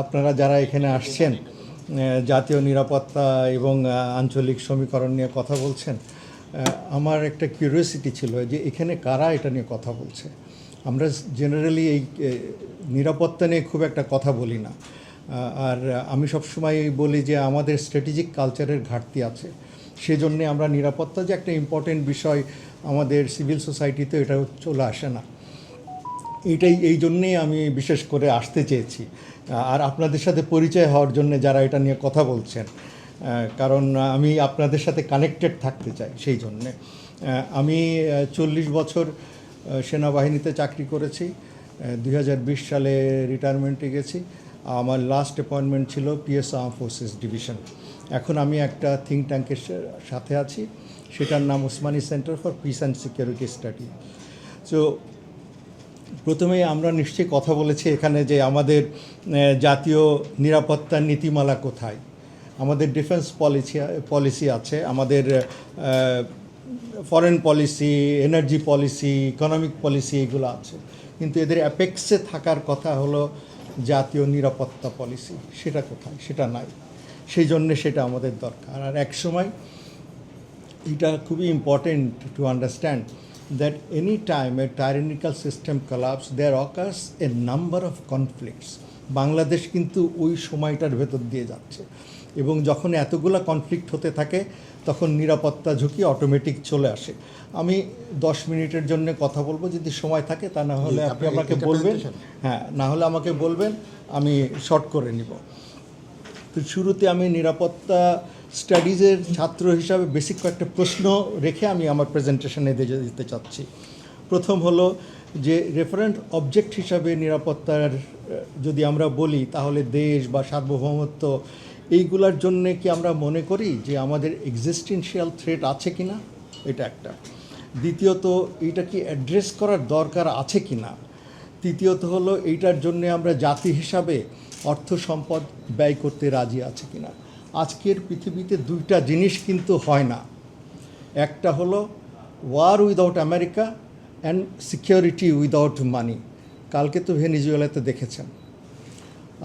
আপনারা যারা এখানে আসছেন জাতীয় নিরাপত্তা এবং আঞ্চলিক সমীকরণ নিয়ে কথা বলছেন, আমার একটা কিউরিওসিটি ছিল যে এখানে কারা এটা নিয়ে কথা বলছে। আমরা জেনারেলি এই নিরাপত্তা নিয়ে খুব একটা কথা বলি না, আর আমি সবসময় বলি যে আমাদের স্ট্র্যাটেজিক কালচারের ঘাটতি আছে। সেজন্যে আমরা নিরাপত্তা যে একটা ইম্পর্টেন্ট বিষয় আমাদের সিভিল সোসাইটিতে এটা চলে আসে না। এই জন্যেই আমি বিশেষ করে আসতে চেয়েছি আর আপনাদের সাথে পরিচয় হওয়ার জন্য যারা এটা নিয়ে কথা বলছেন, কারণ আমি আপনাদের সাথে কানেক্টেড থাকতে চাই। সেই জন্যে আমি 40 বছর সেনাবাহিনীতে চাকরি করেছি, 2020 সালে রিটায়ারমেন্টে গেছি। আমার লাস্ট অ্যাপয়েন্টমেন্ট ছিল পিএস আর্ম ফোর্সেস ডিভিশন। এখন আমি একটা থিঙ্ক ট্যাঙ্কের সাথে আছি, সেটার নাম Osmani centre for piece and security study. So প্রথমেই আমরা নিশ্চয়ই কথা বলেছি এখানে যে আমাদের জাতীয় নিরাপত্তার নীতিমালা কোথায়, আমাদের ডিফেন্স পলিসি আছে, আমাদের foreign policy, energy policy, economic policy, এগুলো আছে। কিন্তু এদের অ্যাপেক্সে থাকার কথা হলো জাতীয় নিরাপত্তা পলিসি। সেটা কোথায়? সেটা নাই। সেই জন্যে সেটা আমাদের দরকার। আর এক সময় এটা খুবই important to understand that any time a tyrannical system collapse, there occurs a number of conflicts. Bangladesh কিন্তু ওই সময়টার ভেতর দিয়ে যাচ্ছে, এবং যখন এতগুলো কনফ্লিক্ট হতে থাকে তখন নিরাপত্তা ঝুঁকি অটোমেটিক চলে আসে। আমি 10 মিনিটের জন্য কথা বলবো, যদি সময় থাকে, তা না হলে আপনি আমাকে বলবেন। হ্যাঁ, না হলে আমাকে বলবেন, আমি শর্ট করে নিব। তো শুরুতে আমি নিরাপত্তা স্টাডিজের ছাত্র হিসাবে বেসিক কয়েকটা প্রশ্ন রেখে আমি আমার প্রেজেন্টেশনে দিতে চাচ্ছি। প্রথম হলো যে রেফারেন্ট অবজেক্ট হিসাবে নিরাপত্তার যদি আমরা বলি, তাহলে দেশ বা সার্বভৌমত্ব, এইগুলার জন্যে কি আমরা মনে করি যে আমাদের এক্সিস্টেন্সিয়াল থ্রেট আছে কি না, এটা একটা। দ্বিতীয়ত, এইটা কি অ্যাড্রেস করার দরকার আছে কি না। তৃতীয়ত হলো এইটার জন্যে আমরা জাতি হিসাবে অর্থ সম্পদ ব্যয় করতে রাজি আছে কি না। আজকের পৃথিবীতে দুইটা জিনিস কিন্তু হয় না, একটা হলো war without America and security without money. কালকে তো ভেনিজুয়েলাতে দেখেছেন,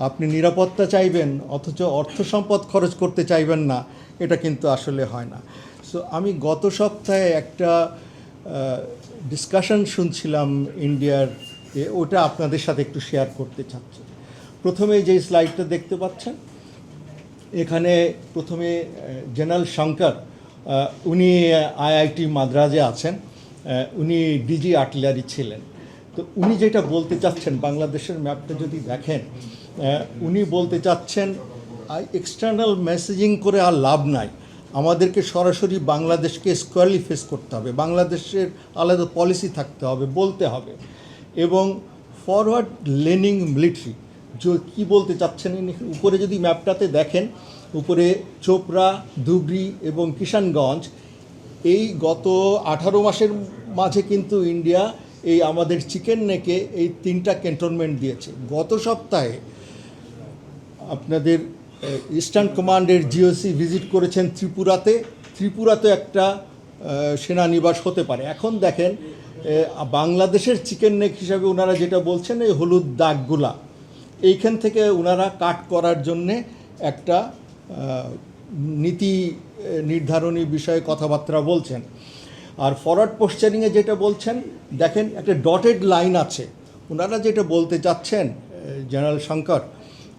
আপনি নিরাপত্তা চাইবেন অথচ অর্থ সম্পদ খরচ করতে চাইবেন না, এটা কিন্তু আসলে হয় না। সো আমি গত সপ্তাহে একটা ডিসকাশন শুনছিলাম ইন্ডিয়ার, ওটা আপনাদের সাথে একটু শেয়ার করতে চাচ্ছি। প্রথমে যে স্লাইডটা দেখতে পাচ্ছেন, এখানে প্রথমে জেনারেল শঙ্কর, উনি আইআইটি মাদ্রাজে আছেন, উনি ডিজি আর্টিলারি ছিলেন। তো উনি যেটা বলতে চাচ্ছেন, বাংলাদেশের ম্যাপটা যদি দেখেন, উনি বলতে চাচ্ছেন এক্সটার্নাল মেসেজিং করে আর লাভ নাই, আমাদেরকে সরাসরি বাংলাদেশকে স্কোয়ারলি ফেস করতে হবে, বাংলাদেশের আলাদা পলিসি থাকতে হবে, বলতে হবে, এবং ফরওয়ার্ড লেনিং মিলিটারি। কী বলতে চাচ্ছেন উপরে যদি ম্যাপটাতে দেখেন, উপরে চোপড়া, ধুবড়ি এবং কিষানগঞ্জ, এই গত 18 মাসের মাঝে কিন্তু ইন্ডিয়া এই আমাদের চিকেন নেকে এই 3টা ক্যান্টনমেন্ট দিয়েছে। গত সপ্তাহে আপনাদের ইস্টার্ন কমান্ডের জিওসি ভিজিট করেছেন ত্রিপুরাতে। ত্রিপুরাতে একটা সেনানিবাস হতে পারে। এখন দেখেন বাংলাদেশের চিকেন নেক হিসাবে ওনারা যেটা বলছেন, এই হলুদ দাগগুলা, এইখান থেকে ওনারা কাট করার জন্যে একটা নীতি নির্ধারণী বিষয়ে কথাবার্তা বলছেন। আর ফরওয়ার্ড পোস্টারিংয়ে যেটা বলছেন, দেখেন একটা ডটেড লাইন আছে। ওনারা যেটা বলতে চাচ্ছেন জেনারেল শঙ্কর,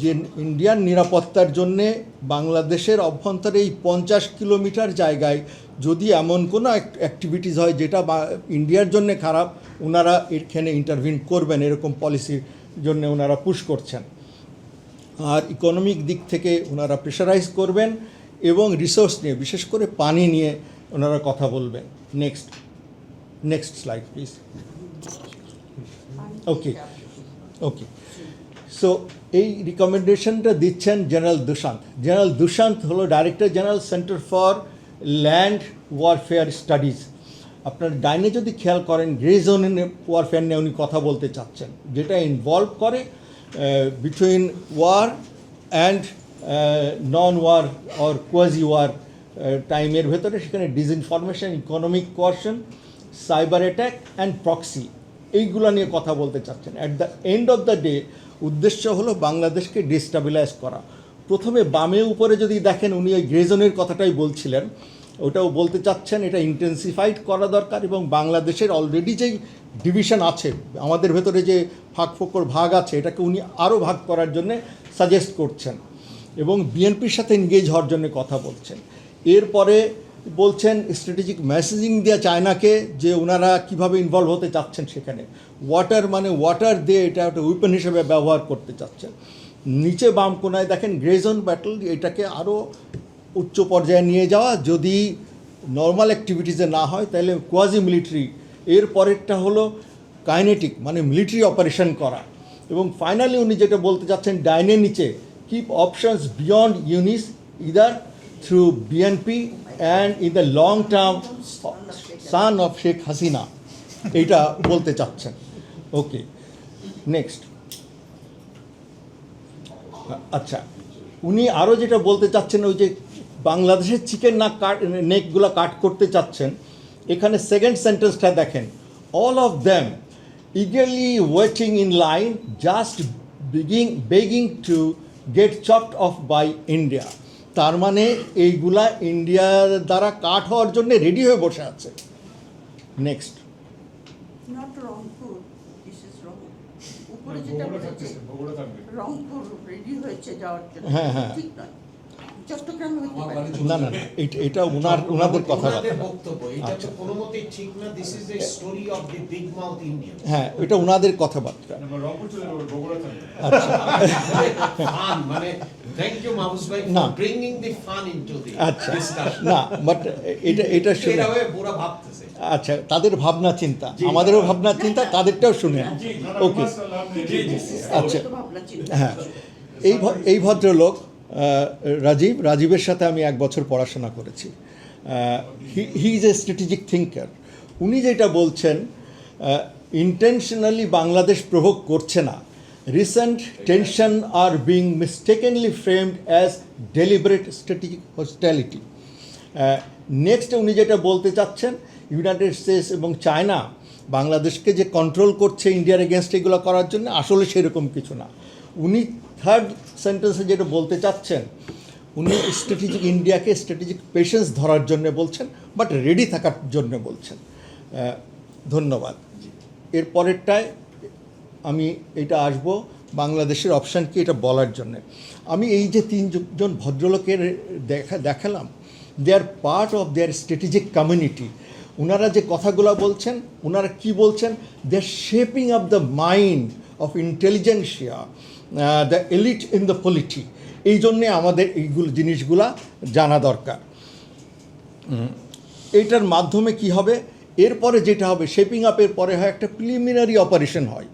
যে ইন্ডিয়ান নিরাপত্তার জন্যে বাংলাদেশের অভ্যন্তরে এই 50 কিলোমিটার জায়গায় যদি এমন কোনো অ্যাক্টিভিটিস হয় যেটা ইন্ডিয়ার জন্যে খারাপ, ওনারা এখানে ইন্টারভিন করবেন, এরকম পলিসির জন্য ওনারা পুশ করছেন। আর ইকোনমিক দিক থেকে ওনারা প্রেশারাইজ করবেন, এবং রিসোর্স নিয়ে, বিশেষ করে পানি নিয়ে ওনারা কথা বলবেন। Next slide please. Okay so এই রিকমেন্ডেশনটা দিচ্ছেন জেনারেল দুশান্ত। জেনারেল দুশান্ত হলো director general centre for land warfare studies. আপনার ডাইনে যদি খেয়াল করেন, গ্রে জোন ওয়ারফেয়ার নিয়ে উনি কথা বলতে চাচ্ছেন, যেটা ইনভলভ করে between war and non war or quasi war টাইমের ভেতরে। সেখানে disinformation, economic coercion, cyber attack and proxy, এইগুলো নিয়ে কথা বলতে চাচ্ছেন। At the end of the day উদ্দেশ্য হলো বাংলাদেশকে ডিস্টাবিলাইজ করা। প্রথমে বামে উপরে যদি দেখেন, উনি ওই গ্রেজনের কথাটাই বলছিলেন, ওটাও বলতে চাচ্ছেন এটা ইন্টেন্সিফাইড করা দরকার, এবং বাংলাদেশের অলরেডি যেই ডিভিশন আছে, আমাদের ভেতরে যে ফাঁকফোকর ভাগ আছে, এটাকে উনি আরও ভাগ করার জন্যে সাজেস্ট করছেন, এবং বিএনপির সাথে এনগেজ হওয়ার জন্য কথা বলছেন। এরপরে বলছেন স্ট্র্যাটেজিক মেসেজিং দেওয়া চায়নাকে, যে ওনারা কীভাবে ইনভলভ হতে চাচ্ছেন সেখানে। ওয়াটার দিয়ে এটা একটা উইপন হিসেবে ব্যবহার করতে চাচ্ছেন। নিচে বাম কোনায় দেখেন গ্রেজন ব্যাটল, এটাকে আরও উচ্চ পর্যায়ে নিয়ে যাওয়া, যদি নর্মাল অ্যাক্টিভিটিসে না হয় তাহলে কোয়াজি মিলিটারি। এর পরেরটা হলো কাইনেটিক, মানে মিলিটারি অপারেশন করা। এবং ফাইনালি উনি যেটা বলতে চাচ্ছেন ডাইনের নিচে, keep options beyond Yunus either through BNP and in the long term son of Sheikh Hasina, এইটা বলতে চাচ্ছেন। Okay, next. আচ্ছা, উনি আরও যেটা বলতে চাচ্ছেন, ওই যে বাংলাদেশের চিকেন নেকগুলো কাট করতে চাচ্ছেন, এখানে সেকেন্ড সেন্টেন্সটা দেখেন, all of them eagerly waiting in line, just begging to get chopped off by India. তার মানে এইগুলা ইন্ডিয়ার দ্বারা কাট হওয়ার জন্য রেডি হয়ে বসে আছে। Next. Not Rangpur, this is wrong. উপরে যেটা বলেছে রংপুর রেডি হয়েছে যাওয়ার জন্য, হ্যাঁ হ্যাঁ, ঠিক নয়। চট্টগ্রাম হইতে পারে না না, এটা ওনাদের কথাবার্তা, বক্তব্য, এটা তো কোনো মতেই ঠিক না। This is the story of the big mouth Indian. হ্যাঁ, এটা ওনাদের কথাবার্তা। ফান মানে থ্যাংক ইউ মাহফুজ ভাই না। For bringing the fun into দি আচ্ছা, ডিসকাশন। না, বাট এটা শুনে, এরা পুরো ভাবতেছে। আচ্ছা, তাদের ভাবনা চিন্তা, আমাদেরও ভাবনা চিন্তা, তাদেরটাও শুনে। ওকে, আচ্ছা, ভাবনা চিন্তা। হ্যাঁ, এই ভদ্রলোক রাজীবের সাথে আমি 1 বছর পড়াশোনা করেছি। He is a strategic thinker. উনি যেটা বলছেন, ইন্টেনশনালি বাংলাদেশ প্রভোগ করছে না, রিসেন্ট টেনশন আর being mistakenly framed as deliberate strategic hostility. Next উনি যেটা বলতে চাচ্ছেন, ইউনাইটেড স্টেটস এবং চায়না বাংলাদেশকে যে কন্ট্রোল করছে ইন্ডিয়ার এগেনস্ট এগুলো করার জন্য, আসলে সেরকম কিছু না। উনি থার্ড সেন্টেন্সে যেটা বলতে চাচ্ছেন, উনি স্ট্র্যাটেজিক ইন্ডিয়াকে স্ট্র্যাটেজিক পেশেন্স ধরার জন্য বলছেন, বাট রেডি থাকার জন্য বলছেন। ধন্যবাদ। এর পরেরটায় আমি এটা আসব বাংলাদেশের অপশান কি, এটা বলার জন্য। আমি এই যে 3 ভদ্রলোকের দেখালাম, they are part of their strategic community. ওনারা যে কথাগুলো বলছেন, ওনারা কি বলছেন, they are shaping up the mind of intelligentsia, the elite in the polity. এই জন্যে আমাদের এইগুলো জিনিসগুলা জানা দরকার। এইটার মাধ্যমে কি হবে, এরপরে যেটা হবে, শেপিং আপের পরে হয় একটা প্রিলিমিনারি অপারেশন হয়।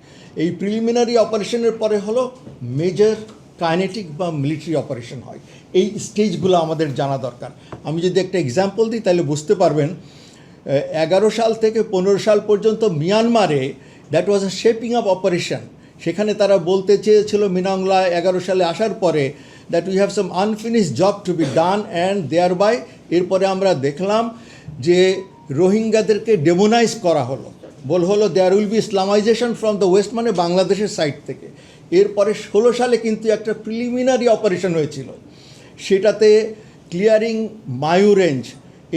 এই প্রিলিমিনারি অপারেশনের পরে হলো মেজর কাইনেটিক বা মিলিটারি অপারেশন হয়। এই স্টেজগুলো আমাদের জানা দরকার। আমি যদি একটা এক্সাম্পল দিই তাহলে বুঝতে পারবেন। 11 সাল থেকে 15 সাল পর্যন্ত মিয়ানমারে that was a shaping up operation. সেখানে তারা বলতে চেয়েছিল মিনাংলা 11 সালে আসার পরে, that we have some unfinished job to be done, and there by এরপরে আমরা দেখলাম যে রোহিঙ্গাদেরকে ডেমোনাইজ করা হলো, হলো there will be Islamization from the west, মানে বাংলাদেশের সাইড থেকে। এরপরে 16 সালে কিন্তু একটা প্রিলিমিনারি অপারেশন হয়েছিল, সেটাতে ক্লিয়ারিং মায়ু রেঞ্জ,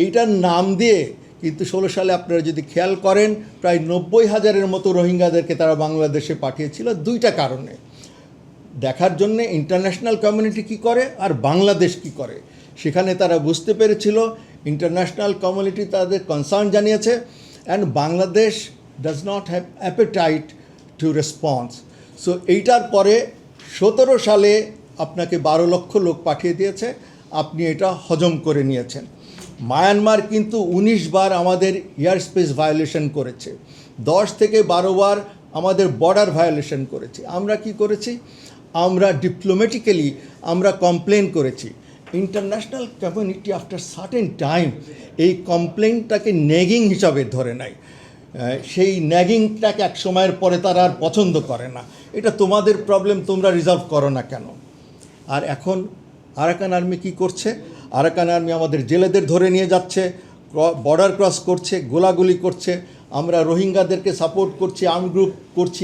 এইটার নাম দিয়ে কিন্তু 16 সালে আপনারা যদি খেয়াল করেন, প্রায় 90,000-এর মতো রোহিঙ্গাদেরকে তারা বাংলাদেশে পাঠিয়েছিল। 2টা কারণে দেখার জন্যে ইন্টারন্যাশনাল কমিউনিটি কী করে আর বাংলাদেশ কী করে। সেখানে তারা বুঝতে পেরেছিল ইন্টারন্যাশনাল কমিউনিটি তাদের কনসার্ন জানিয়েছে, and Bangladesh does not have appetite two response. So এইটার পরে 17 সালে আপনাকে 12 লক্ষ লোক পাঠিয়ে দিয়েছে, আপনি এটা হজম করে নিয়েছেন। মায়ানমার কিন্তু 19 বার আমাদের এয়ার স্পেস ভায়োলেশন করেছে, 10 থেকে 12 বার আমাদের বর্ডার ভায়োলেশন করেছে। আমরা কি করেছি, আমরা ডিপ্লোম্যাটিক্যালি আমরা কমপ্লেন করেছি। International community after certain time এই কমপ্লেনটাকে নেগিং হিসাবে ধরে নেয়। সেই ন্যাগিংটাকে এক সময়ের পরে তারা আর পছন্দ করে না। এটা তোমাদের প্রবলেম, তোমরা রিজলভ করো না কেন। আর এখন আরাকান আর্মি কি করছে, আরাকান আর্মি আমাদের জেলেদের ধরে নিয়ে যাচ্ছে, বর্ডার ক্রস করছে, গোলাগুলি করছে। আমরা রোহিঙ্গাদেরকে সাপোর্ট করছি, আর্ম গ্রুপ করছি,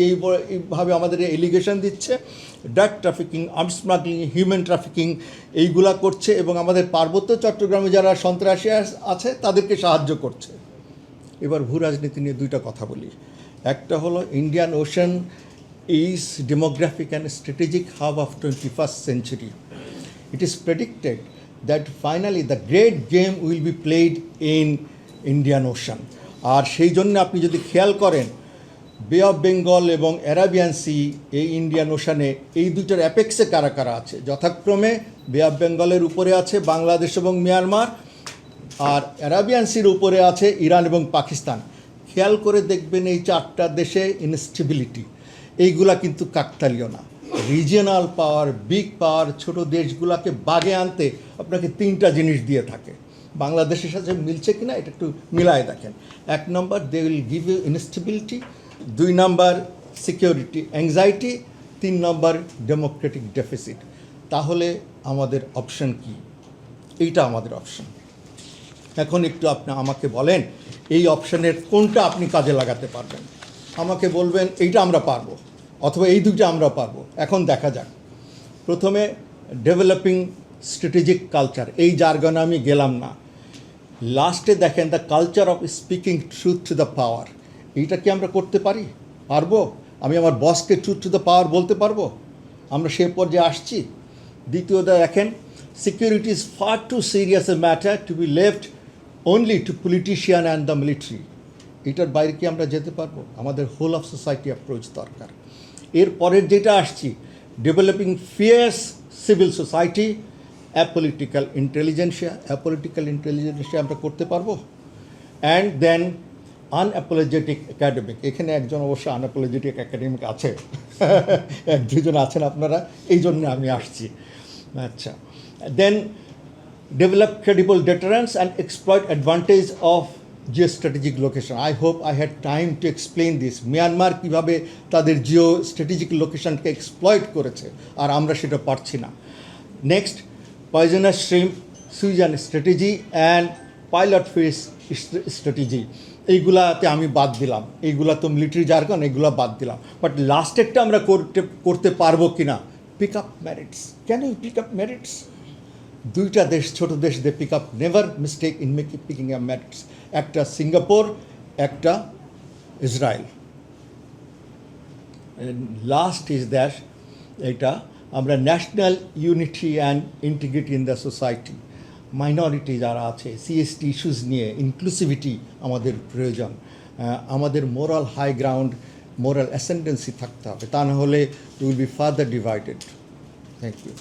এইভাবে আমাদের এলিগেশন দিচ্ছে। Drug trafficking, arms smuggling, human trafficking এইগুলা করছে এবং আমাদের পার্বত্য চট্টগ্রামে যারা সন্ত্রাসী আছে তাদেরকে সাহায্য করছে। এবার ভূ রাজনীতি নিয়ে দুইটা কথা বলি। একটা হলো Indian ocean is demographic and strategic hub of 21st century. It is predicted that finally the great game will be played in Indian Ocean. আর সেই জন্য আপনি যদি খেয়াল করেন বে অফ বেঙ্গল এবং অ্যারাবিয়ান সি, এই ইন্ডিয়ান ওশানে এই দুইটার অ্যাপেক্সে কারা কারা আছে, যথাক্রমে বে অফ বেঙ্গলের উপরে আছে বাংলাদেশ এবং মিয়ানমার, আর অ্যারাবিয়ান সির উপরে আছে ইরান এবং পাকিস্তান। খেয়াল করে দেখবেন এই চারটা দেশে ইনস্টেবিলিটি, এইগুলা কিন্তু কাকতালীয় না। রিজিয়নাল পাওয়ার, বিগ পাওয়ার ছোট দেশগুলোকে বাগে আনতে আপনাকে তিনটা জিনিস দিয়ে থাকে। বাংলাদেশের সাথে মিলছে কিনা এটা একটু মিলায় দেখেন। 1 নম্বর, they will give you instability. 2 নম্বর, সিকিউরিটি অ্যাংজাইটি। 3 নম্বর, ডেমোক্রেটিক ডেফিসিট। তাহলে আমাদের অপশন কি? এইটা আমাদের অপশন। এখন একটু আপনি আমাকে বলেন এই অপশনের কোনটা আপনি কাজে লাগাতে পারবেন। আমাকে বলবেন এইটা আমরা পারবো, অথবা এই দুইটা আমরা পারবো। এখন দেখা যাক। প্রথমে ডেভেলপিং স্ট্র্যাটেজিক কালচার, এই জার্গনে আমি গেলাম না। লাস্টে দেখেন the culture of speaking truth to the power. এইটা কি আমরা করতে পারি? পারবো? আমি আমার বসকে ট্রুথ টু দ্য পাওয়ার বলতে পারবো? আমরা সে পর্যায়ে আসছি। দ্বিতীয়ত দেখেন, security is far too serious a matter to be left only to politician and the military. এটার বাইরে কি আমরা যেতে পারবো? আমাদের হোল অফ সোসাইটি অ্যাপ্রোচ দরকার। এর পরের যেটা আসছি, developing fierce civil society, apolitical intelligentsia আমরা করতে পারবো। And then unapologetic academic. এখানে একজন অবশ্য আনঅ্যাপোলজেটিক একাডেমিক আছে, 1-2 জন আছেন আপনারা, এই জন্য আমি আসছি। আচ্ছা, দেন develop credible deterrence and exploit advantage of geostrategic location. I hope I had time to explain this. Myanmar কীভাবে তাদের জিও স্ট্র্যাটেজিক লোকেশনকে এক্সপ্লয়েট করেছে, আর আমরা সেটা পারছি না। নেক্সট, পয়জনাস শ্রিম্প সুইজান strategy and pilot fish strategy, এইগুলাতে আমি বাদ দিলাম। এইগুলা তো মিলিটারি জার্গন, এইগুলো বাদ দিলাম। বাট লাস্টেরটা আমরা করতে পারবো কি না? Pick up merits. Can you pick up merits? দুইটা দেশ, ছোট দেশ, they pick up, never mistake in picking up merits. একটা সিঙ্গাপুর, একটা ইসরায়েল। লাস্ট ইজ দ্যাট, এটা আমরা national unity and integrity in the society. Minority যারা আছে, সিএসটি ইস্যুস নিয়ে ইনক্লুসিভিটি আমাদের প্রয়োজন। আমাদের moral high ground, moral ascendancy থাকতে হবে, তা না হলে will be further divided. Thank you.